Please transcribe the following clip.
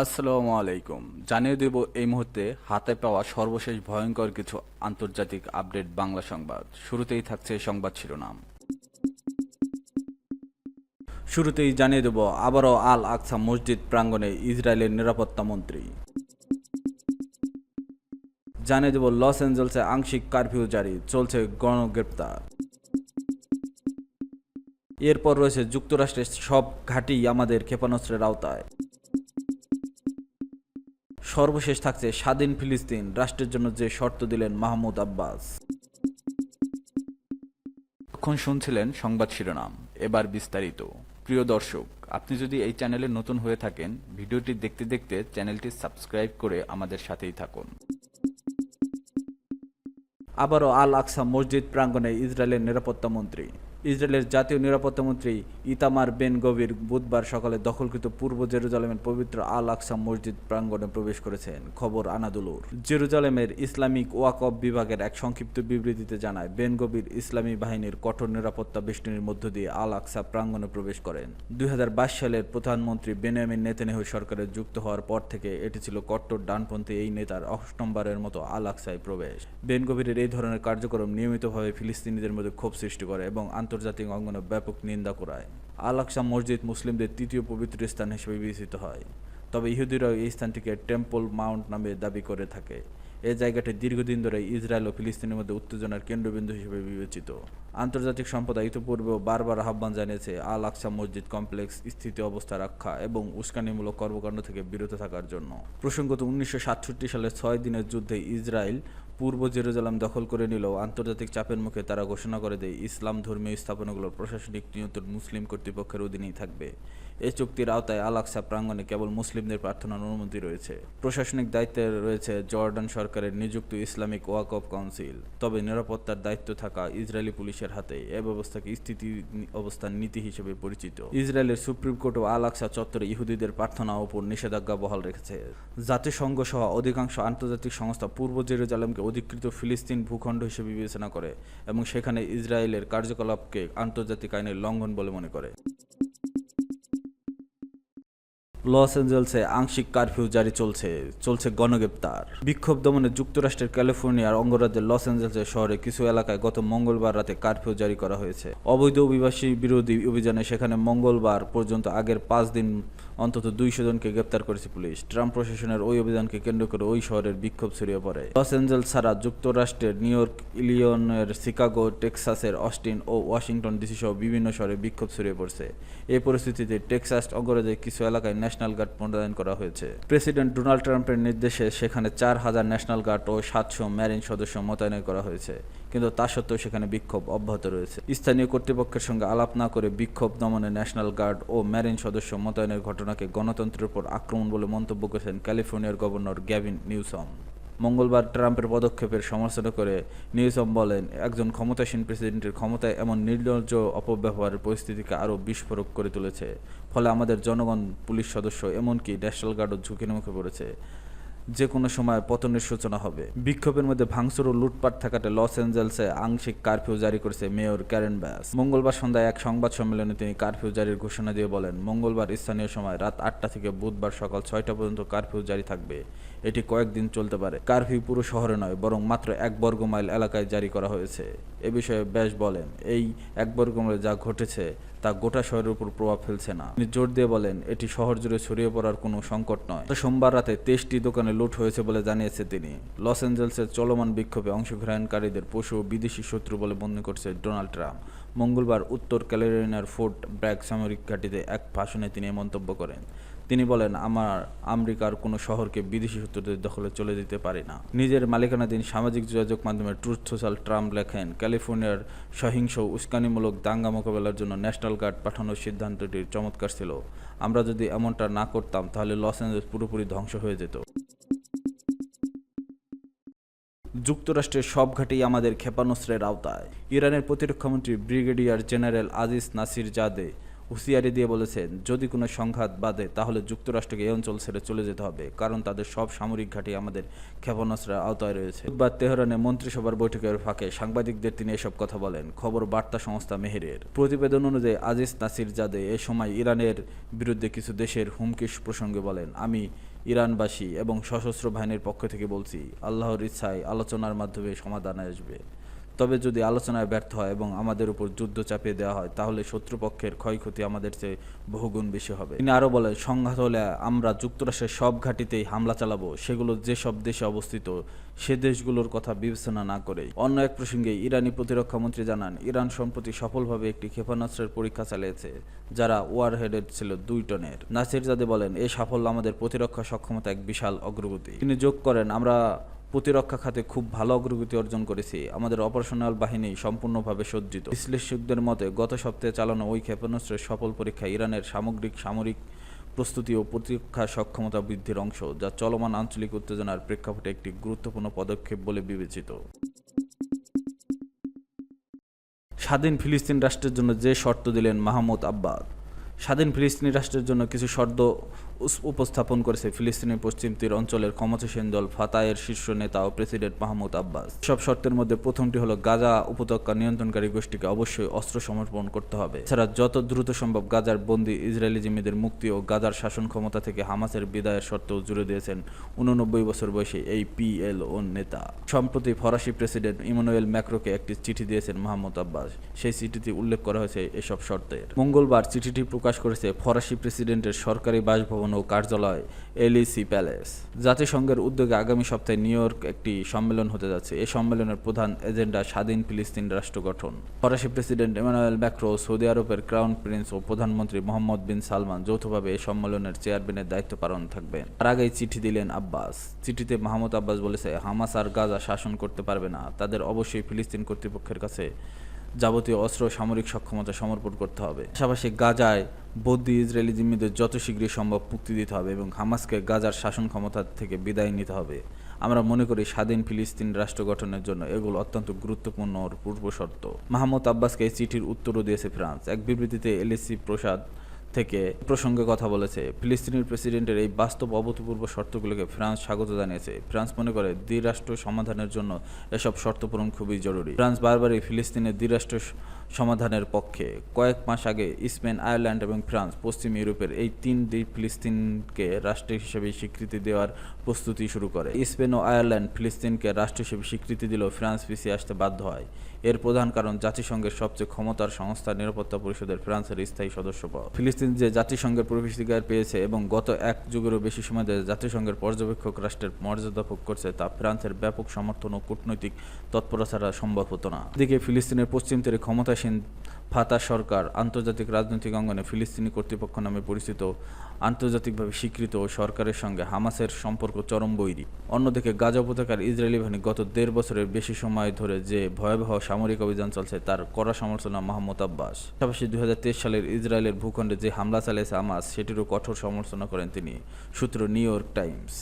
আসসালামু আলাইকুম। জানিয়ে দেব এই মুহূর্তে হাতে পাওয়া সর্বশেষ ভয়ঙ্কর কিছু আন্তর্জাতিক আপডেট বাংলা সংবাদ। শুরুতেই থাকছে সংবাদ শিরোনাম। শুরুতেই জানিয়ে দেব আবারও আল আকসা মসজিদ প্রাঙ্গণে ইসরায়েলের নিরাপত্তা মন্ত্রী। জানিয়ে দেব লস অ্যাঞ্জেলসে আংশিক কারফিউ জারি, চলছে গণগ্রেপ্তার। এরপর রয়েছে যুক্তরাষ্ট্রের সব ঘাঁটি আমাদের ক্ষেপণাস্ত্রের আওতায়। সর্বশেষ থাকছে স্বাধীন ফিলিস্তিন রাষ্ট্রের জন্য যে শর্ত দিলেন মাহমুদ আব্বাস। এখন শুনছিলেন সংবাদ শিরোনাম, এবার বিস্তারিত। প্রিয় দর্শক, আপনি যদি এই চ্যানেলে নতুন হয়ে থাকেন, ভিডিওটি দেখতে দেখতে চ্যানেলটি সাবস্ক্রাইব করে আমাদের সাথেই থাকুন। আবারও আল আকসা মসজিদ প্রাঙ্গণে ইসরায়েলের নিরাপত্তা মন্ত্রী। ইসরায়েলের জাতীয় নিরাপত্তা মন্ত্রী ইতামার বেন গভির বুধবার সকালে দখলকৃত পূর্ব জেরুজালেমের পবিত্র আল আকসা মসজিদ প্রাঙ্গণে প্রবেশ করেছেন। খবর আনাদুলুর। জেরুজালেমের ইসলামিক ওয়াকফ বিভাগের এক সংক্ষিপ্ত বিবৃতিতে জানায়, বেন গভির ইসলামী বাহিনীর কঠোর নিরাপত্তা বেষ্টনীর মধ্য দিয়ে আল আকসা প্রাঙ্গণে প্রবেশ করেন। 2022 সালের প্রধানমন্ত্রী বেনিয়ামিন নেতানিয়াহু সরকারে যুক্ত হওয়ার পর থেকে এটি ছিল কট্টর ডানপন্থী এই নেতার অষ্টমবারের মতো আল আকসায় প্রবেশ। বেন গভিরের এই ধরনের কার্যক্রম নিয়মিতভাবে ফিলিস্তিনিদের মধ্যে ক্ষোভ সৃষ্টি করে এবং আন্তর্জাতিক অঙ্গনে ব্যাপক নিন্দা করায়। আল আকসা মসজিদ মুসলিমদের তৃতীয় পবিত্র স্থান হিসেবে বিবেচিত হয়, তবে ইহুদিরাও এই স্থানটিকে টেম্পল মাউন্ট নামে দাবি করে থাকে। এই জায়গাটি দীর্ঘদিন ধরে ইসরায়েল ও ফিলিস্তিনের মধ্যে উত্তেজনার কেন্দ্রবিন্দু হিসেবে বিবেচিত। আন্তর্জাতিক সম্প্রদায় ইতিপূর্বেও বারবার আহ্বান জানিয়েছে আল আকসা মসজিদ কমপ্লেক্স স্থিতি অবস্থা রক্ষা এবং উস্কানিমূলক কর্মকাণ্ড থেকে বিরত থাকার জন্য। প্রসঙ্গত 1967 সালের 6 দিনের যুদ্ধে ইসরায়েল পূর্ব জেরুজালেম দখল করে নিলেও আন্তর্জাতিক চাপের মুখে তারা ঘোষণা করে দেয় ইসলাম ধর্মীয় স্থাপনাগুলোর প্রশাসনিক নিয়ন্ত্রণ মুসলিম কর্তৃপক্ষের অধীনেই থাকবে। এই চুক্তির আওতায় আল আকসা প্রাঙ্গণে কেবল মুসলিমদের প্রার্থনার অনুমতি রয়েছে। প্রশাসনিক দায়িত্বে রয়েছে জর্ডান সরকারের নিযুক্ত ইসলামিক ওয়াকফ কাউন্সিল, তবে নিরাপত্তার দায়িত্ব থাকা ইসরায়েলি পুলিশের হাতে। এ ব্যবস্থাকে স্থিতি অবস্থান নীতি হিসেবে পরিচিত। ইসরায়েলের সুপ্রিম কোর্টও আল আকসা চত্বরে ইহুদিদের প্রার্থনার উপর নিষেধাজ্ঞা বহাল রেখেছে। জাতিসংঘ সহ অধিকাংশ আন্তর্জাতিক সংস্থা পূর্ব জেরুজালেমকে অধিকৃত ফিলিস্তিন ভূখণ্ড হিসেবে বিবেচনা করে এবং সেখানে ইসরায়েলের কার্যকলাপকে আন্তর্জাতিক আইনের লঙ্ঘন বলে মনে করে। লস অ্যাঞ্জেলসে আংশিক কারফিউ জারি, চলছে গণগ্রেপ্তার। বিক্ষোভ দমনে যুক্তরাষ্ট্রের ক্যালিফোর্নিয়ার অঙ্গরাজ্যের লস অ্যাঞ্জেলস শহরে কিছু এলাকায় গত মঙ্গলবার রাতে কারফিউ জারি করা হয়েছে। অবৈধ অভিবাসী বিরোধী অভিযানে সেখানে মঙ্গলবার পর্যন্ত আগের 5 দিন অন্তত 200 জনকে গ্রেপ্তার করেছে পুলিশ। ট্রাম্প প্রশাসনের ওই অভিযানকে কেন্দ্র করে ওই শহরের বিক্ষোভ ছড়িয়ে পড়ে। লস অ্যাঞ্জেলস ছাড়া যুক্তরাষ্ট্রের নিউ ইয়র্ক, ইলিনয়ের শিকাগো, টেক্সাসের অস্টিন ও ওয়াশিংটন ডিসি সহ বিভিন্ন শহরে বিক্ষোভ ছড়িয়ে পড়ছে। এই পরিস্থিতিতে টেক্সাস অঙ্গরাজ্যের কিছু এলাকায় ন্যাশনাল গার্ড মোতায়েন করা হয়েছে। প্রেসিডেন্ট ডোনাল্ড ট্রাম্পের নির্দেশে সেখানে 4000 ন্যাশনাল গার্ড ও 700 ম্যারিন সদস্য মোতায়েন করা হয়েছে, কিন্তু তা সত্ত্বেও সেখানে বিক্ষোভ অব্যাহত রয়েছে। স্থানীয় কর্তৃপক্ষের সঙ্গে আলাপ না করে বিক্ষোভ দমনে ন্যাশনাল গার্ড ও ম্যারিন সদস্য মোতায়েনের ঘটনাকে গণতন্ত্রের উপর আক্রমণ বলে মন্তব্য করেছেন ক্যালিফোর্নিয়ার গভর্নর গ্যাভিন নিউসম। মঙ্গলবার ট্রাম্পের পদক্ষেপের সমালোচনা করে নিউসম বলেন, একজন ক্ষমতাসীন প্রেসিডেন্টের ক্ষমতায় এমন নির্লজ্জ অপব্যবহারের পরিস্থিতিকে আরও বিস্ফোরক করে তুলেছে। ফলে আমাদের জনগণ, পুলিশ সদস্য, এমনকি ন্যাশনাল গার্ডও ঝুঁকির মুখে পড়েছে। যে কোনো সময় পতনের সূচনা হবে। বিক্ষোভের মধ্যে ভাঙচুর ও লুটপাট ঠেকাতে লস অ্যাঞ্জেলসে আংশিক কারফিউ জারি করেছে মেয়র ক্যারেন ব্যাস। মঙ্গলবার সন্ধ্যায় এক সংবাদ সম্মেলনে তিনি কারফিউ জারির ঘোষণা দিয়ে বলেন, মঙ্গলবার স্থানীয় সময় রাত 8টা থেকে বুধবার সকাল 6টা পর্যন্ত কারফিউ জারি থাকবে। এটি কয়েকদিন চলতে পারে। কারফিউ পুরো শহরে নয়, বরং মাত্র 1 বর্গ মাইল এলাকায় জারি করা হয়েছে। এ বিষয়ে ব্যাস বলেন, এই 1 বর্গ মাইলে যা ঘটেছে তা গোটা শহরের উপর প্রভাব ফেলছে না। তিনি জোর দিয়ে বলেন, এটি শহর জুড়ে ছড়িয়ে পড়ার কোনো সংকট নয়। সোমবার রাতে 23টি দোকানে লুট হয়েছে বলে জানিয়েছে তিনি। লস অ্যাঞ্জেলসের চলমান বিক্ষোভে অংশগ্রহণকারীদের পশু ও বিদেশি শত্রু বলে মনে করছে ডোনাল্ড ট্রাম্প। মঙ্গলবার উত্তর ক্যালিফোর্নিয়ার ফোর্ট ব্র্যাগ সামরিক ঘাঁটিতে এক ভাষণে তিনি মন্তব্য করেন। তিনি বলেন, আমেরিকার কোনো শহরকে বিদেশি শত্রুদের দখলে চলে দিতে পারে না। নিজের মালিকানাধীন সামাজিক যোগাযোগ মাধ্যমে ট্রুথ সোশ্যাল ট্রাম্প লেখেন, ক্যালিফোর্নিয়ার সহিংস উস্কানিমূলক দাঙ্গা মোকাবেলার জন্য ন্যাশনাল গার্ড পাঠানোর সিদ্ধান্তটি চমৎকার ছিল। আমরা যদি এমনটা না করতাম তাহলে লস অ্যাঞ্জেলস পুরোপুরি ধ্বংস হয়ে যেত। যুক্তরাষ্ট্রের সব ঘাঁটি আমাদের ক্ষেপণাস্ত্রের আওতায়। ইরানের প্রতিরক্ষামন্ত্রী ব্রিগেডিয়ার জেনারেল আজিজ নাসির জাদে হুঁশিয়ারি দিয়ে বলেছেন, যদি কোনো সংঘাত বাধে তাহলে যুক্তরাষ্ট্রকে এই অঞ্চল ছেড়ে চলে যেতে হবে, কারণ তাদের সব সামরিক ঘাঁটি আমাদের ক্ষেপণাস্ত্রের আওতায় রয়েছে। বুধবার তেহরানে মন্ত্রিসভার বৈঠকের ফাঁকে সাংবাদিকদের তিনি এসব কথা বলেন। খবর বার্তা সংস্থা মেহেরের প্রতিবেদন অনুযায়ী আজিজ নাসির জাদে এ সময় ইরানের বিরুদ্ধে কিছু দেশের হুমকি প্রসঙ্গে বলেন, আমি ইরানবাসী এবং সশস্ত্র বাহিনীর পক্ষ থেকে বলছি, আল্লাহর ইচ্ছায় আলোচনার মাধ্যমে সমাধানে আসবে। তবে যদি আলোচনায় ব্যর্থ হয় এবং আমাদের উপর যুদ্ধ চাপিয়ে দেওয়া হয়, তাহলে শত্রুপক্ষের ক্ষয়ক্ষতি আমাদের চেয়ে বহুগুণ বেশি হবে। তিনি আরও বলেন, সংঘাত হলে আমরা যুক্তরাষ্ট্রের সব ঘাঁটিতেই হামলা চালাবো, সেগুলো যেসব দেশে অবস্থিত সে দেশগুলোর কথা বিবেচনা না করে। অন্য এক প্রসঙ্গে ইরানি প্রতিরক্ষা মন্ত্রী জানান, ইরান সম্প্রতি সফলভাবে একটি ক্ষেপণাস্ত্রের পরীক্ষা চালিয়েছে, যারা ওয়ারহেডের ছিল 2 টনের। নাসিরজাদে বলেন, এই সাফল্য আমাদের প্রতিরক্ষা সক্ষমতা এক বিশাল অগ্রগতি। তিনি যোগ করেন, আমরা প্রতিরক্ষা খাতে খুব ভালো অগ্রগতি অর্জন করেছি। আমাদের অপারেশনাল বাহিনী সম্পূর্ণভাবে সজ্জিত। বিশ্লেষকদের মতে, গত সপ্তাহে চালানো ওই ক্ষেপণাস্ত্রের সফল পরীক্ষা ইরানের সামরিক প্রস্তুতি ও প্রতিরক্ষা সক্ষমতা বৃদ্ধির অংশ, যা চলমান আঞ্চলিক উত্তেজনার প্রেক্ষাপটে একটি গুরুত্বপূর্ণ পদক্ষেপ বলে বিবেচিত। স্বাধীন ফিলিস্তিন রাষ্ট্রের জন্য যে শর্ত দিলেন মাহমুদ আব্বাস। স্বাধীন ফিলিস্তিনি রাষ্ট্রের জন্য কিছু শর্ত উপস্থাপন করেছে ফিলিস্তিনের পশ্চিম তীর অঞ্চলের ক্ষমতাসীন দল ফাতাহের শীর্ষ নেতা ও প্রেসিডেন্ট মাহমুদ আব্বাস। সব শর্তের মধ্যে প্রথমটি হলো, গাজা উপত্যকা নিয়ন্ত্রণকারী গোষ্ঠীকে অবশ্যই অস্ত্র সমর্পণ করতে হবে। এছাড়া যত দ্রুত সম্ভব গাজার বন্দী ইসরায়েলি জিম্মিদের মুক্তি ও গাজার শাসন ক্ষমতা থেকে হামাসের বিদায়ের শর্তেও জুড়ে দিয়েছেন 89 বছর বয়সী এই পিএলও নেতা। সম্প্রতি ফরাসি প্রেসিডেন্ট ইমানুয়েল ম্যাক্রোকে একটি চিঠি দিয়েছেন মাহমুদ আব্বাস। সেই চিঠিতে উল্লেখ করা হয়েছে এসব শর্তের। মঙ্গলবার চিঠিটি প্রকাশ করেছে ফরাসি প্রেসিডেন্টের সরকারি বাসভবন ও কার্যালয় এলইসি প্যালেস। জাতিসংঘের উদ্যোগে আগামী সপ্তাহে নিউ ইয়র্ক একটি সম্মেলন হতে যাচ্ছে। এই সম্মেলনের প্রধান এজেন্ডা স্বাধীন ফিলিস্তিন রাষ্ট্র গঠন। ফরাসি প্রেসিডেন্ট ইমানুয়েল ম্যাক্রো, সৌদি আরবের ক্রাউন প্রিন্স ও প্রধানমন্ত্রী মোহাম্মদ বিন সালমান যৌথভাবে এই সম্মেলনের চেয়ারম্যানের দায়িত্ব পালন থাকবেন। তার আগেই চিঠি দিলেন আব্বাস। চিঠিতে মাহমুদ আব্বাস বলেছে, হামাস আর গাজা শাসন করতে পারবে না। তাদের অবশ্যই ফিলিস্তিন কর্তৃপক্ষের কাছে যাবতীয় অস্ত্র সামরিক সক্ষমতা সমর্পণ করতে হবে। পাশাপাশি গাজায় বন্দী ইসরায়েলি জিম্মিদের যত শীঘ্রই সম্ভব মুক্তি দিতে হবে এবং হামাসকে গাজার শাসন ক্ষমতা থেকে বিদায় নিতে হবে। আমরা মনে করি স্বাধীন ফিলিস্তিন রাষ্ট্র গঠনের জন্য এগুলো অত্যন্ত গুরুত্বপূর্ণ পূর্বশর্ত। মাহমুদ আব্বাসকে এই চিঠির উত্তরও দিয়েছে ফ্রান্স। এক বিবৃতিতে এলএসি প্রসাদ থেকে প্রসঙ্গে কথা বলেছে। ফিলিস্তিনের প্রেসিডেন্টের এই বাস্তব অভূতপূর্ব শর্তগুলোকে ফ্রান্স স্বাগত জানিয়েছে। ফ্রান্স মনে করে দ্বিরাষ্ট্র সমাধানের জন্য এসব শর্ত পূরণ খুবই জরুরি। ফ্রান্স বারবারই ফিলিস্তিনের দ্বিরাষ্ট্র সমাধানের পক্ষে। কয়েক মাস আগে স্পেন, আয়ারল্যান্ড এবং ফ্রান্স পশ্চিম ইউরোপের এই 3 দেশ ফিলিস্তিনকে রাষ্ট্র হিসেবে স্বীকৃতি দেওয়ার প্রস্তুতি শুরু করে। স্পেন ও আয়ারল্যান্ড ফিলিস্তিনকে রাষ্ট্র হিসেবে স্বীকৃতি দিলেও ফ্রান্স পিছিয়ে আসতে বাধ্য হয়। এর প্রধান কারণ জাতিসংঘের সবচেয়ে ক্ষমতার সংস্থা নিরাপত্তা পরিষদের ফ্রান্সের স্থায়ী সদস্য পদ। ফিলিস্তিন যে জাতিসংঘের প্রবেশাধিকার পেয়েছে এবং গত 1 যুগেরও বেশি সময় ধরে জাতিসংঘের পর্যবেক্ষক রাষ্ট্রের মর্যাদা ভোগ করছে, তা ফ্রান্সের ব্যাপক সমর্থন ও কূটনৈতিক তৎপরতা ছাড়া সম্ভব হতো না। এদিকে ফিলিস্তিনের পশ্চিম তীরে ক্ষমতাসীন ফাতাহ সরকার আন্তর্জাতিক রাজনৈতিক অঙ্গনে ফিলিস্তিনি কর্তৃপক্ষ নামে পরিচিত আন্তর্জাতিকভাবে স্বীকৃত সরকারের সঙ্গে হামাসের সম্পর্ক চরম বৈরী। অন্যদিকে গাজা উপত্যকার ইসরায়েলি বাহিনী গত 1.5 বছরের বেশি সময় ধরে যে ভয়াবহ সামরিক অভিযান চলছে, তার কড়া সমালোচনা মাহমুদ আব্বাস। পাশাপাশি 2023 সালের ইসরায়েলের ভূখণ্ডে যে হামলা চালিয়েছে হামাস, সেটিরও কঠোর সমালোচনা করেন তিনি। সূত্র নিউ ইয়র্ক টাইমস।